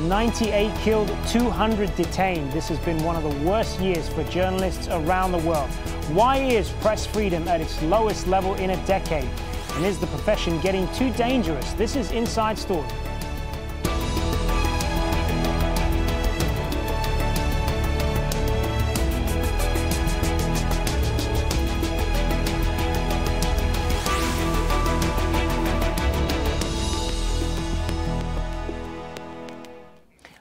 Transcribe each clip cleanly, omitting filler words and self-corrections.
98 killed, 200 detained. This has been one of the worst years for journalists around the world. Why is press freedom at its lowest level in a decade? And is the profession getting too dangerous? This is Inside Story.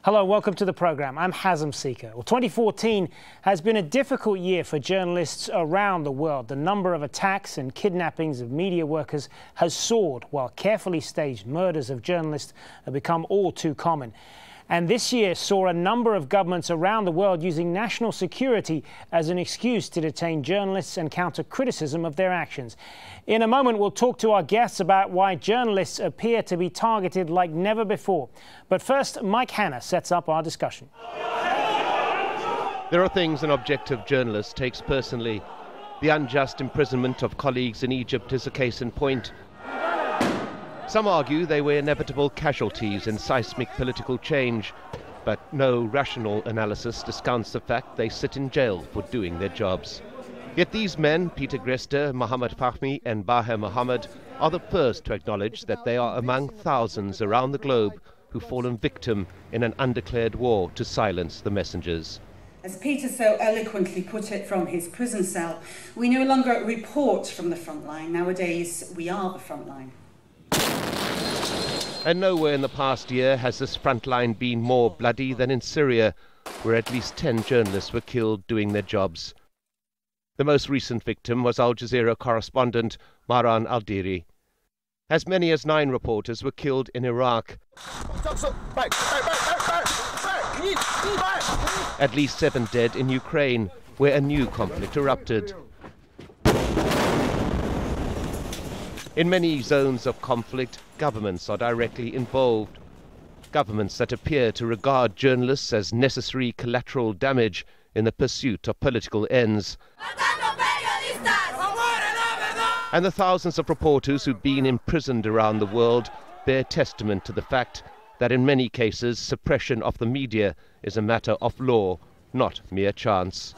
Hello, welcome to the program. I'm Hazem Seeker. Well, 2014 has been a difficult year for journalists around the world. The number of attacks and kidnappings of media workers has soared, while carefully staged murders of journalists have become all too common. And this year saw a number of governments around the world using national security as an excuse to detain journalists and counter criticism of their actions. In a moment, we'll talk to our guests about why journalists appear to be targeted like never before. But first, Mike Hanna sets up our discussion. There are things an objective journalist takes personally. The unjust imprisonment of colleagues in Egypt is a case in point. Some argue they were inevitable casualties in seismic political change, but no rational analysis discounts the fact they sit in jail for doing their jobs. Yet these men, Peter Greste, Mohammed Fahmy and Baher Mohammed, are the first to acknowledge that they are among thousands around the globe who've fallen victim in an undeclared war to silence the messengers. As Peter so eloquently put it from his prison cell, we no longer report from the front line. Nowadays, we are the front line. And nowhere in the past year has this front line been more bloody than in Syria, where at least 10 journalists were killed doing their jobs. The most recent victim was Al Jazeera correspondent Maran Al-Diri. As many as 9 reporters were killed in Iraq. At least 7 dead in Ukraine, where a new conflict erupted. In many zones of conflict, governments are directly involved. Governments that appear to regard journalists as necessary collateral damage in the pursuit of political ends. And the thousands of reporters who've been imprisoned around the world bear testament to the fact that in many cases suppression of the media is a matter of law, not mere chance.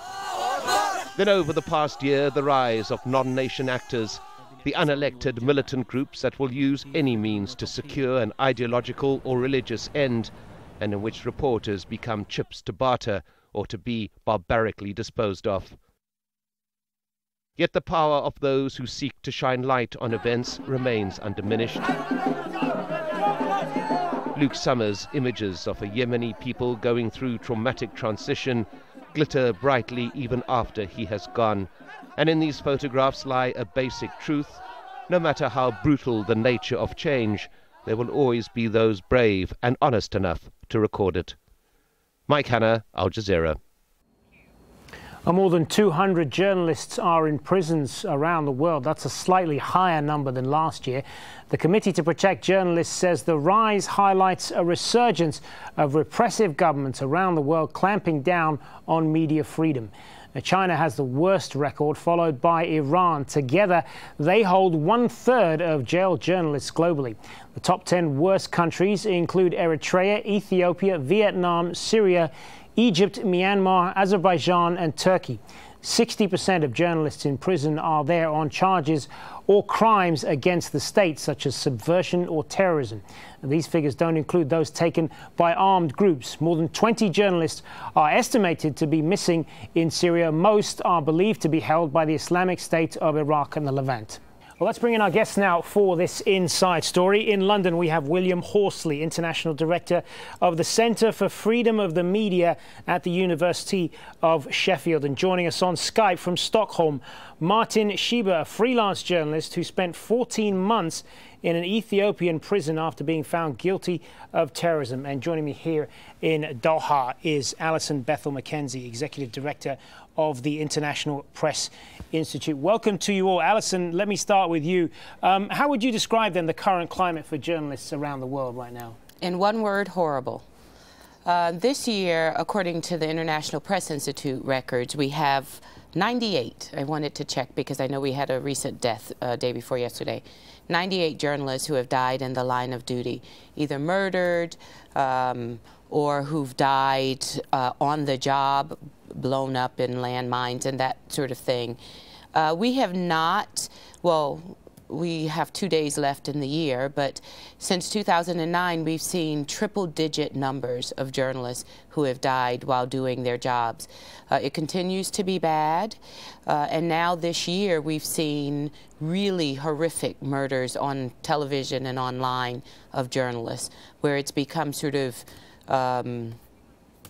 Then over the past year, the rise of non-nation actors, the unelected militant groups that will use any means to secure an ideological or religious end, and in which reporters become chips to barter or to be barbarically disposed of. Yet the power of those who seek to shine light on events remains undiminished. Luke Summers' images of a Yemeni people going through traumatic transition glitter brightly even after he has gone. And in these photographs lie a basic truth. No matter how brutal the nature of change, there will always be those brave and honest enough to record it. Mike Hanna, Al Jazeera. More than 200 journalists are in prisons around the world. That's a slightly higher number than last year. The Committee to Protect Journalists says the rise highlights a resurgence of repressive governments around the world clamping down on media freedom. China has the worst record, followed by Iran. Together, they hold 1/3 of jailed journalists globally. The top 10 worst countries include Eritrea, Ethiopia, Vietnam, Syria, Egypt, Myanmar, Azerbaijan and Turkey. 60% of journalists in prison are there on charges or crimes against the state, such as subversion or terrorism. And these figures don't include those taken by armed groups. More than 20 journalists are estimated to be missing in Syria. Most are believed to be held by the Islamic State of Iraq and the Levant. Well, let's bring in our guests now for this Inside Story. In London, we have William Hoarsely, International Director of the Centre for Freedom of the Media at the University of Sheffield. And joining us on Skype from Stockholm, Martin Sheba, a freelance journalist who spent 14 months in an Ethiopian prison after being found guilty of terrorism. And joining me here in Doha is Alison Mackenzie, Executive Director of the International Press Institute. Welcome to you all. Alison, let me start with you. How would you describe then the current climate for journalists around the world right now? In one word, horrible. This year, according to the International Press Institute records, we have 98. I wanted to check because I know we had a recent death day before yesterday. 98 journalists who have died in the line of duty, either murdered, or who've died on the job, blown up in landmines and that sort of thing. We have not, well, we have 2 days left in the year, but since 2009, we've seen triple-digit numbers of journalists who have died while doing their jobs. It continues to be bad, and now this year we've seen really horrific murders on television and online of journalists, where it's become sort of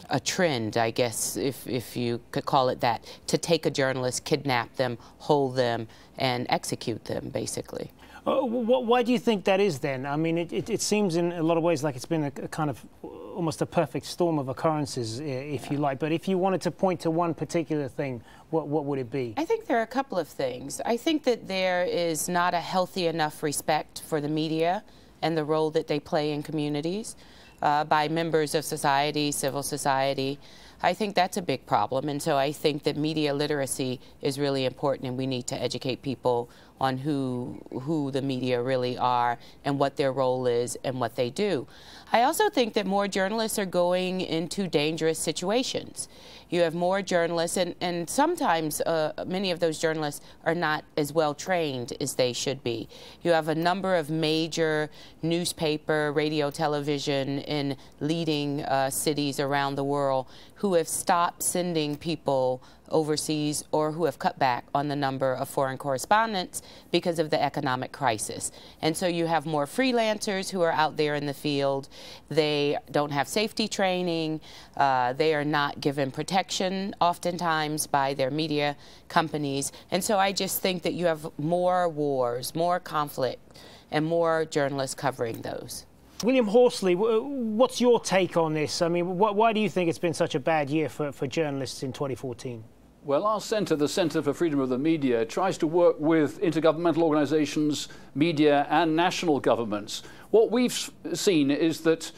a trend, I guess, if you could call it that, to take a journalist, kidnap them, hold them, and execute them, basically. Why do you think that is then? I mean, it seems in a lot of ways like it's been a kind of almost a perfect storm of occurrences, if you like. But if you wanted to point to one particular thing, what would it be? I think there are a couple of things. I think that there is not a healthy enough respect for the media and the role that they play in communities by members of society, civil society. I think that's a big problem, and so I think that media literacy is really important, and we need to educate people on who the media really are and what their role is and what they do. I also think that more journalists are going into dangerous situations. You have more journalists, and sometimes many of those journalists are not as well trained as they should be. You have a number of major newspaper, radio, television in leading cities around the world who have stopped sending people overseas or who have cut back on the number of foreign correspondents because of the economic crisis. And so you have more freelancers who are out there in the field. They don't have safety training. They are not given protection oftentimes by their media companies. And so I just think that you have more wars, more conflict, and more journalists covering those. William Hoarsely, what's your take on this? I mean, why do you think it's been such a bad year for journalists in 2014? Well, our centre, the Centre for Freedom of the Media, tries to work with intergovernmental organisations, media and national governments. What we've seen is that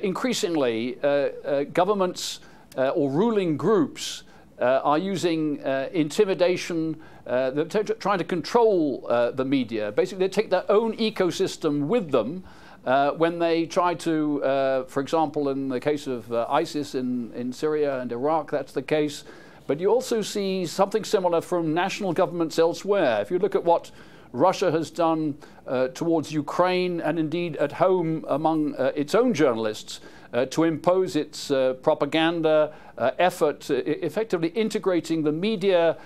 increasingly governments or ruling groups are using intimidation. They're trying to control the media. Basically, they take their own ecosystem with them when they try to, for example, in the case of ISIS in Syria and Iraq, that's the case. But you also see something similar from national governments elsewhere. If you look at what Russia has done towards Ukraine and indeed at home among its own journalists to impose its propaganda effort, effectively integrating the media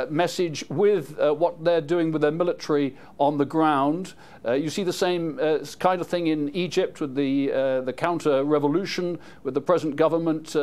message with what they're doing with their military on the ground. You see the same kind of thing in Egypt with the counter-revolution, with the present government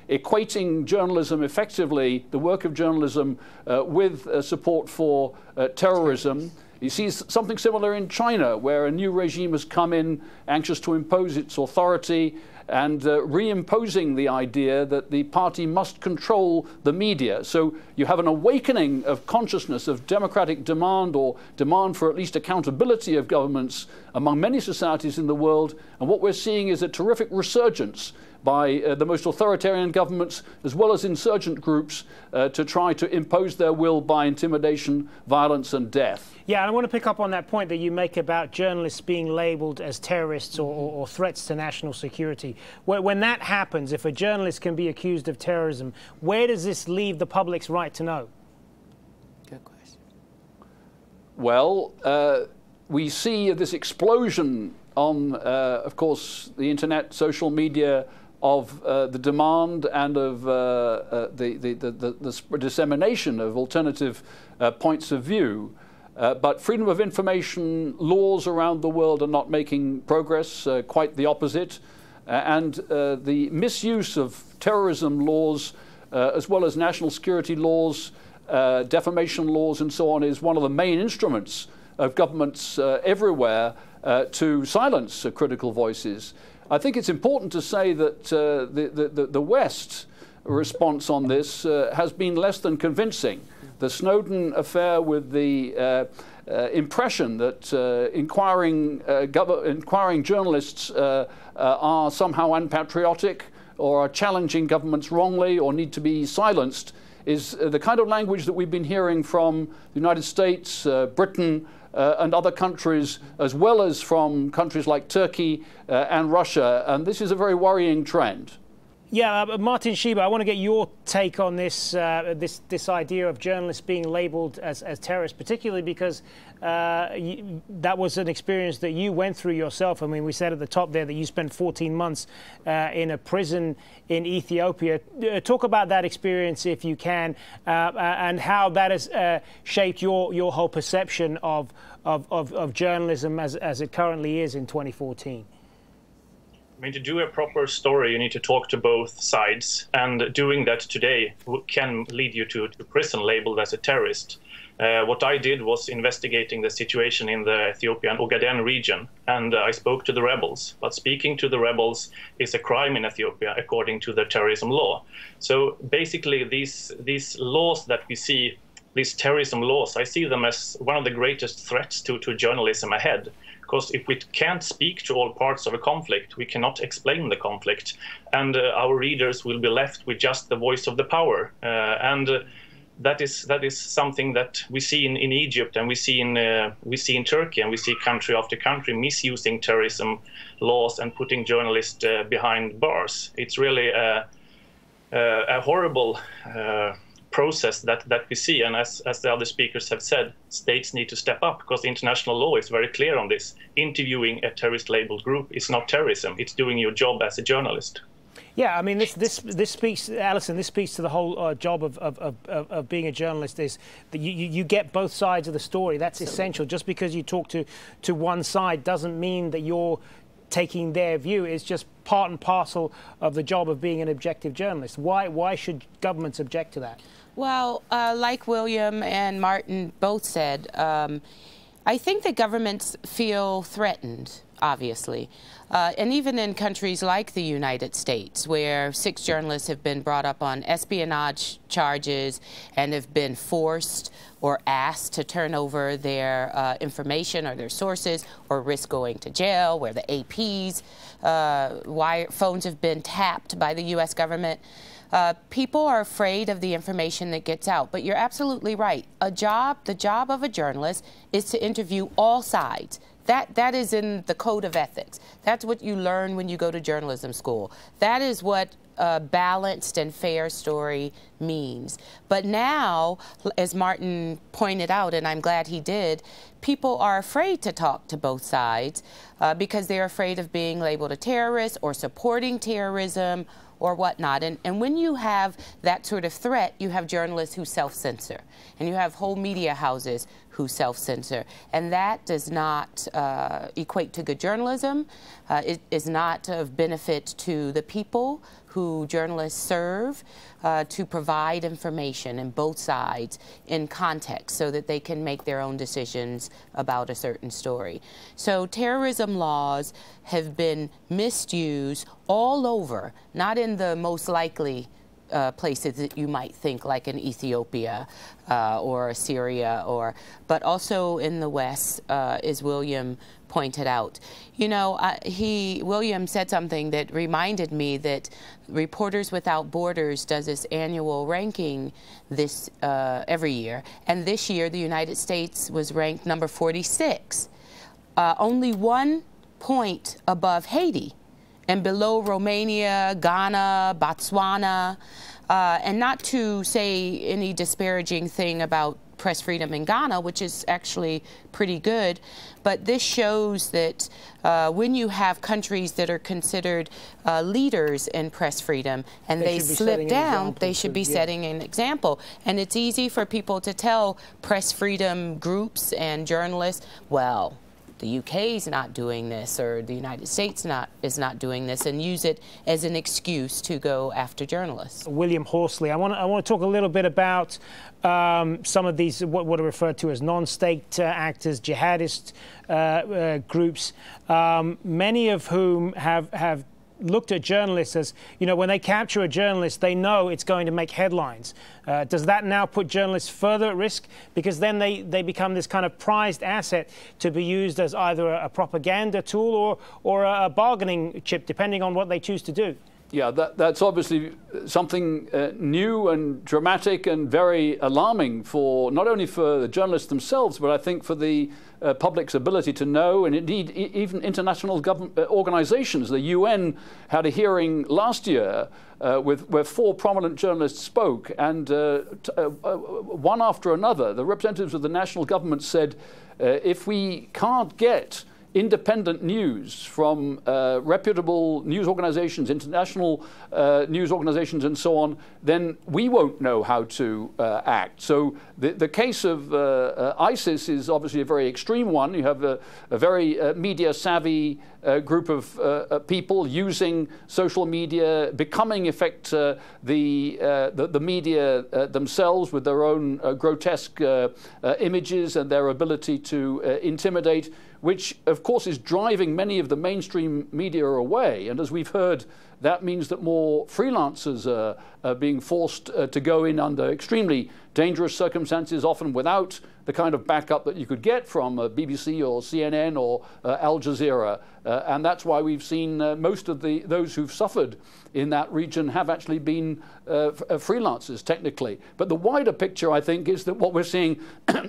equating journalism effectively, the work of journalism, with support for terrorism. You see something similar in China, where a new regime has come in anxious to impose its authority and reimposing the idea that the party must control the media. So you have an awakening of consciousness of democratic demand, or demand for at least accountability of governments among many societies in the world. And what we're seeing is a terrific resurgence by the most authoritarian governments as well as insurgent groups to try to impose their will by intimidation, violence and death. Yeah, and I want to pick up on that point that you make about journalists being labelled as terrorists or threats to national security. When that happens, if a journalist can be accused of terrorism, where does this leave the public's right to know? Good question. Well, we see this explosion on, of course, the internet, social media, of the demand and of the dissemination of alternative points of view. But freedom of information laws around the world are not making progress, quite the opposite. And the misuse of terrorism laws, as well as national security laws, defamation laws and so on, is one of the main instruments of governments everywhere to silence critical voices. I think it's important to say that the West response on this has been less than convincing. The Snowden affair, with the impression that inquiring journalists are somehow unpatriotic or are challenging governments wrongly or need to be silenced, is the kind of language that we've been hearing from the United States, Britain, and other countries, as well as from countries like Turkey and Russia. And this is a very worrying trend. Yeah, Martin, Sheba, I want to get your take on this this idea of journalists being labelled as terrorists, particularly because that was an experience that you went through yourself. I mean, we said at the top there that you spent 14 months in a prison in Ethiopia. Talk about that experience, if you can, and how that has shaped your whole perception of journalism as it currently is in 2014. I mean, to do a proper story, you need to talk to both sides, and doing that today can lead you to prison labeled as a terrorist. What I did was investigating the situation in the Ethiopian Ogaden region, and I spoke to the rebels. But speaking to the rebels is a crime in Ethiopia according to the terrorism law. So basically these laws that we see, these terrorism laws, I see them as one of the greatest threats to journalism ahead. Because if we can't speak to all parts of a conflict, we cannot explain the conflict, and our readers will be left with just the voice of the power. And that is something that we see in Egypt, and we see in Turkey, and we see country after country misusing terrorism laws and putting journalists behind bars. It's really a horrible process that we see, and as the other speakers have said, states need to step up, because international law is very clear on this. Interviewing a terrorist labeled group is not terrorism, it's doing your job as a journalist. Yeah, I mean, this speaks, Alison, this speaks to the whole job of being a journalist, is that you get both sides of the story. That's essential. Just because you talk to one side doesn't mean that you're taking their view. It's just part and parcel of the job of being an objective journalist. Why should governments object to that? Well, like William and Martin both said, I think that governments feel threatened, obviously. And even in countries like the United States, where 6 journalists have been brought up on espionage charges and have been forced or asked to turn over their information or their sources or risk going to jail, where the AP's phones have been tapped by the U.S. government. People are afraid of the information that gets out. But you're absolutely right. The job of a journalist is to interview all sides. That is in the code of ethics. That's what you learn when you go to journalism school. That is what a balanced and fair story means. But now, as Martin pointed out, and I'm glad he did, people are afraid to talk to both sides because they're afraid of being labeled a terrorist or supporting terrorism or whatnot. And when you have that sort of threat, you have journalists who self-censor, and you have whole media houses who self-censor. And that does not equate to good journalism. It is not of benefit to the people who journalists serve to provide information in both sides in context so that they can make their own decisions about a certain story. So terrorism laws have been misused all over, not in the most likely places that you might think, like in Ethiopia or Syria, but also in the West, as William pointed out. You know, William said something that reminded me that Reporters Without Borders does this annual ranking every year, and this year the United States was ranked number 46, only 1 point above Haiti, and below Romania, Ghana, Botswana, and not to say any disparaging thing about press freedom in Ghana, which is actually pretty good, but this shows that when you have countries that are considered leaders in press freedom and they slip down, they should be setting an example. And it's easy for people to tell press freedom groups and journalists, well, the UK is not doing this, or the United States is not doing this, and use it as an excuse to go after journalists. William Hoarsely, I want to talk a little bit about some of these what are referred to as non-state actors, jihadist groups, many of whom have looked at journalists as, you know, when they capture a journalist, they know it's going to make headlines. Does that now put journalists further at risk? Because then they become this kind of prized asset to be used as either a propaganda tool or a bargaining chip, depending on what they choose to do. Yeah, that's obviously something new and dramatic and very alarming for not only for the journalists themselves, but I think for the public's ability to know, and indeed even international government organizations. The UN had a hearing last year where 4 prominent journalists spoke, and one after another, the representatives of the national government said, if we can't get independent news from reputable news organizations, international news organizations and so on, then we won't know how to act. So the case of ISIS is obviously a very extreme one. You have a very media-savvy group of people using social media, becoming, in effect, the media themselves with their own grotesque images and their ability to intimidate, which, of course, is driving many of the mainstream media away. And as we've heard, that means that more freelancers are being forced to go in under extremely dangerous circumstances, often without the kind of backup that you could get from BBC or CNN or Al Jazeera. And that's why we've seen most of those who've suffered in that region have actually been freelancers, technically. But the wider picture, I think, is that what we're seeing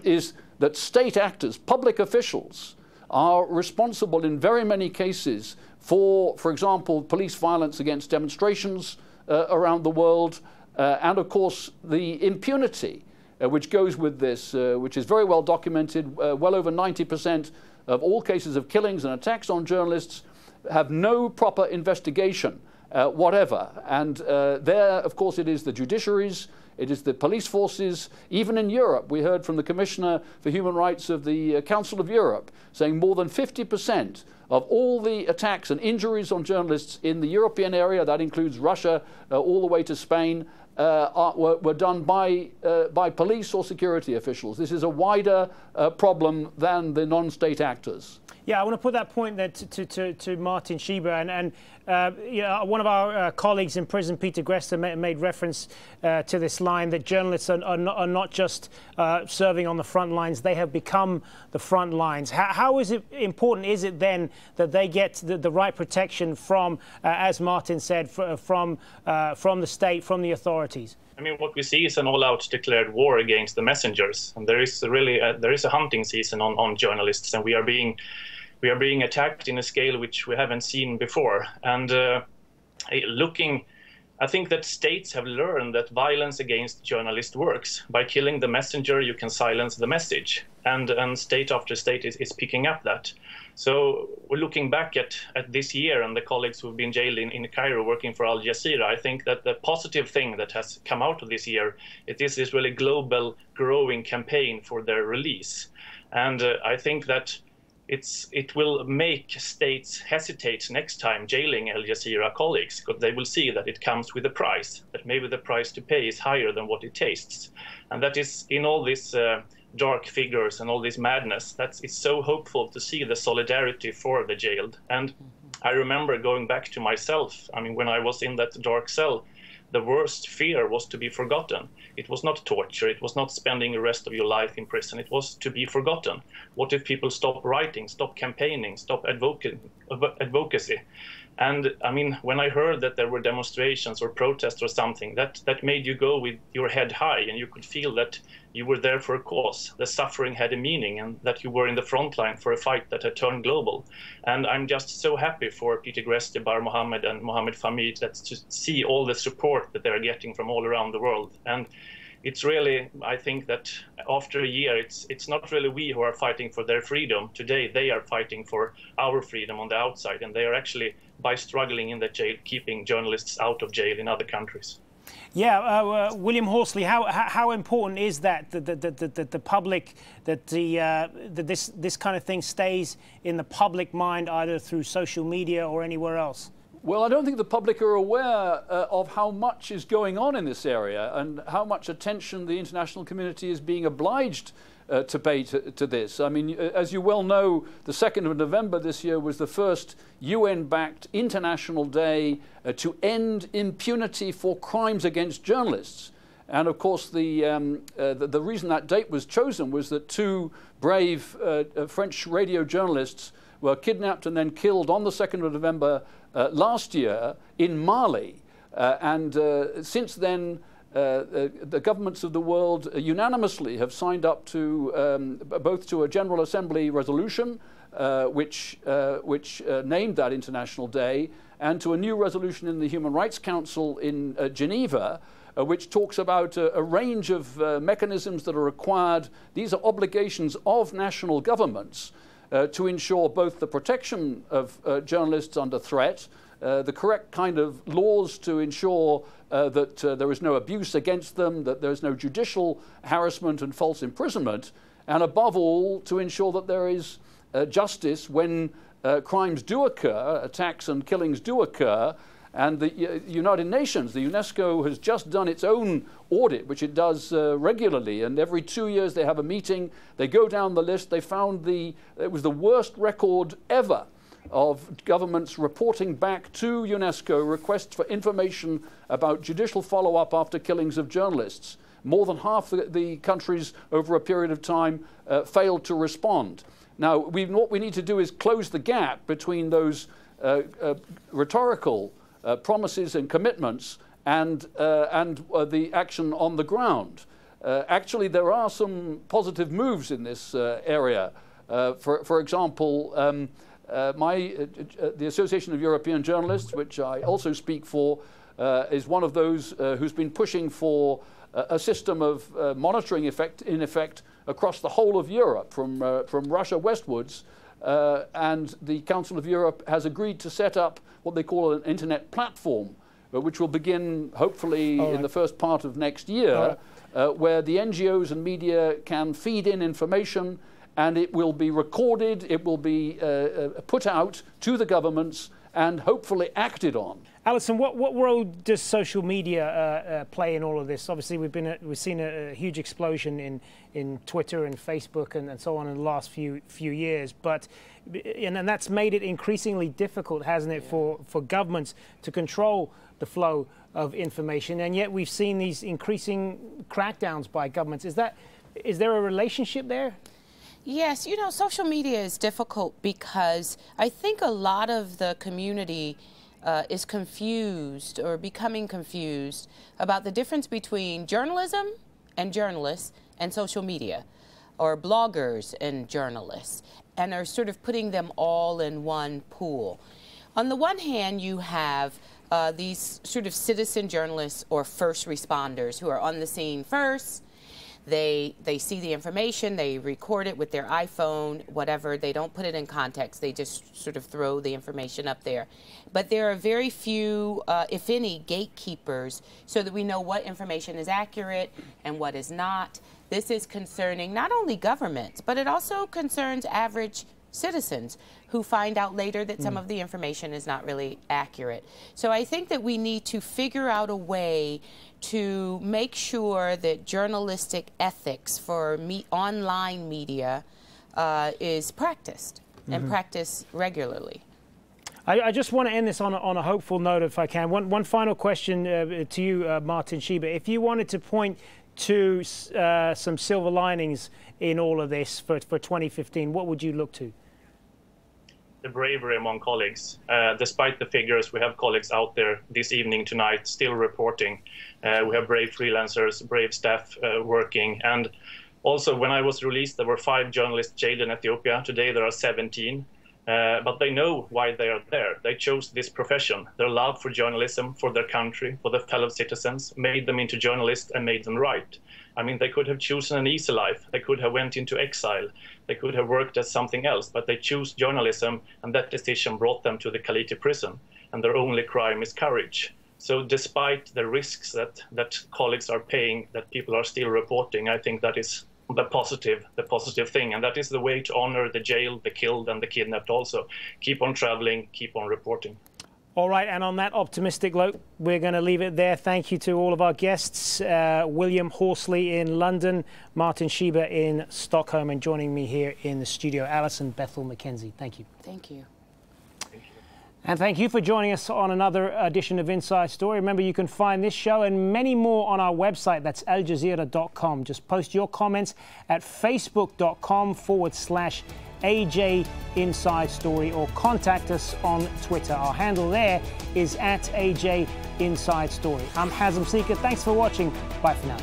is that state actors, public officials, are responsible in very many cases for example, police violence against demonstrations around the world, and of course the impunity which goes with this, which is very well documented. Well over 90% of all cases of killings and attacks on journalists have no proper investigation whatever. And there, of course, it is the judiciaries, it is the police forces. Even in Europe, we heard from the Commissioner for Human Rights of the Council of Europe saying more than 50% of all the attacks and injuries on journalists in the European area, that includes Russia all the way to Spain, were done by police or security officials. This is a wider problem than the non-state actors. Yeah, I want to put that point there to Martin Sheba, and you know, one of our colleagues in prison, Peter Grester, made reference to this line that journalists are not just serving on the front lines; they have become the front lines. How is it important? Is it then that they get the right protection from, as Martin said, from the state, from the authorities? I mean, what we see is an all-out declared war against the messengers, and there is really a hunting season on journalists, and we are being attacked in a scale which we haven't seen before. And I think that states have learned that violence against journalists works. By killing the messenger, you can silence the message, and state after state is picking up that. So we're looking back at this year and the colleagues who've been jailed in Cairo working for Al Jazeera. I think that the positive thing that has come out of this year, it is this really global growing campaign for their release. And I think that it will make states hesitate next time jailing Al Jazeera colleagues, because they will see that it comes with a price, that maybe the price to pay is higher than what it tastes. And that is in all this dark figures and all this madness, it's so hopeful to see the solidarity for the jailed. And I remember going back to myself, I mean, when I was in that dark cell, the worst fear was to be forgotten. It was not torture, it was not spending the rest of your life in prison, it was to be forgotten. What if people stop writing, stop campaigning, stop advocacy? And I mean, when I heard that there were demonstrations or protests or something, that made you go with your head high, and you could feel that you were there for a cause. The suffering had a meaning, and that you were in the front line for a fight that had turned global. And I'm just so happy for Peter Grester, Bar Mohammed, and Mohammed Fahmy to see all the support that they're getting from all around the world. And it's really, I think that after a year, it's not really we who are fighting for their freedom. Today, they are fighting for our freedom on the outside, and they are actually, by struggling in the jail, keeping journalists out of jail in other countries. Yeah, William Hoarsely, how important is that the public, that this kind of thing stays in the public mind, either through social media or anywhere else? Well, I don't think the public are aware of how much is going on in this area and how much attention the international community is being obliged to pay to this. I mean, as you well know, the 2nd of November this year was the first UN-backed international day to end impunity for crimes against journalists. And of course, the reason that date was chosen was that 2 brave French radio journalists were kidnapped and then killed on the 2nd of November last year in Mali. Since then, the governments of the world unanimously have signed up to both to a General Assembly resolution, which named that International Day, and to a new resolution in the Human Rights Council in Geneva, which talks about a range of mechanisms that are required. These are obligations of national governments to ensure both the protection of journalists under threat, the correct kind of laws to ensure that there is no abuse against them, that there is no judicial harassment and false imprisonment, and above all, to ensure that there is justice when crimes do occur, attacks and killings do occur. And the United Nations, the UNESCO, has just done its own audit, which it does regularly. And every 2 years they have a meeting. They go down the list. They found it was the worst record ever of governments reporting back to UNESCO requests for information about judicial follow-up after killings of journalists. More than half the countries over a period of time failed to respond. Now, what we need to do is close the gap between those rhetorical promises and commitments and the action on the ground. Actually, there are some positive moves in this area. For example, the Association of European Journalists, which I also speak for, is one of those who's been pushing for a system of monitoring in effect across the whole of Europe, from Russia westwards. And the Council of Europe has agreed to set up what they call an internet platform, which will begin hopefully in the first part of next year, where the NGOs and media can feed in information, and it will be recorded, it will be put out to the governments and hopefully acted on. Alison, what role does social media play in all of this? Obviously, we've seen a huge explosion in Twitter and Facebook and so on in the last few years, and that's made it increasingly difficult, hasn't it, for governments to control the flow of information, and yet we've seen these increasing crackdowns by governments. Is there a relationship there? Yes, you know, social media is difficult because I think a lot of the community is confused or becoming confused about the difference between journalism and journalists and social media, or bloggers and journalists, and are sort of putting them all in one pool. On the one hand, you have these sort of citizen journalists or first responders who are on the scene first. They see the information, they record it with their iPhone, whatever. They don't put it in context. They just sort of throw the information up there. But there are very few, if any, gatekeepers so that we know what information is accurate and what is not. This is concerning not only governments, but it also concerns average citizens who find out later that some of the information is not really accurate. So I think that we need to figure out a way to make sure that journalistic ethics for online media is practiced and practiced regularly. I just want to end this on a hopeful note, if I can. One final question to you, Martin Sheba. If you wanted to point to some silver linings in all of this for 2015, what would you look to? The bravery among colleagues. Despite the figures, we have colleagues out there this evening, tonight, still reporting. We have brave freelancers, brave staff working. And also, when I was released, there were 5 journalists jailed in Ethiopia. Today, there are 17. But they know why they are there. They chose this profession. Their love for journalism, for their country, for their fellow citizens, made them into journalists and made them write. I mean, they could have chosen an easy life. They could have went into exile. They could have worked as something else, but they chose journalism, and that decision brought them to the Kaliti prison. And their only crime is courage. So despite the risks that colleagues are paying, that people are still reporting, I think that is the positive thing, and that is the way to honor the jailed, the killed, and the kidnapped also. Keep on traveling, keep on reporting. All right, and on that optimistic note, we're going to leave it there. Thank you to all of our guests, William Hoarsely in London, Martin Sheba in Stockholm, and joining me here in the studio, Alison Mackenzie. Thank you. Thank you. And thank you for joining us on another edition of Inside Story. Remember, you can find this show and many more on our website. That's aljazeera.com. Just post your comments at facebook.com/ AJ Inside Story, or contact us on Twitter. Our handle there is @AJ Inside Story. I'm Hazem Seeker. Thanks for watching. Bye for now.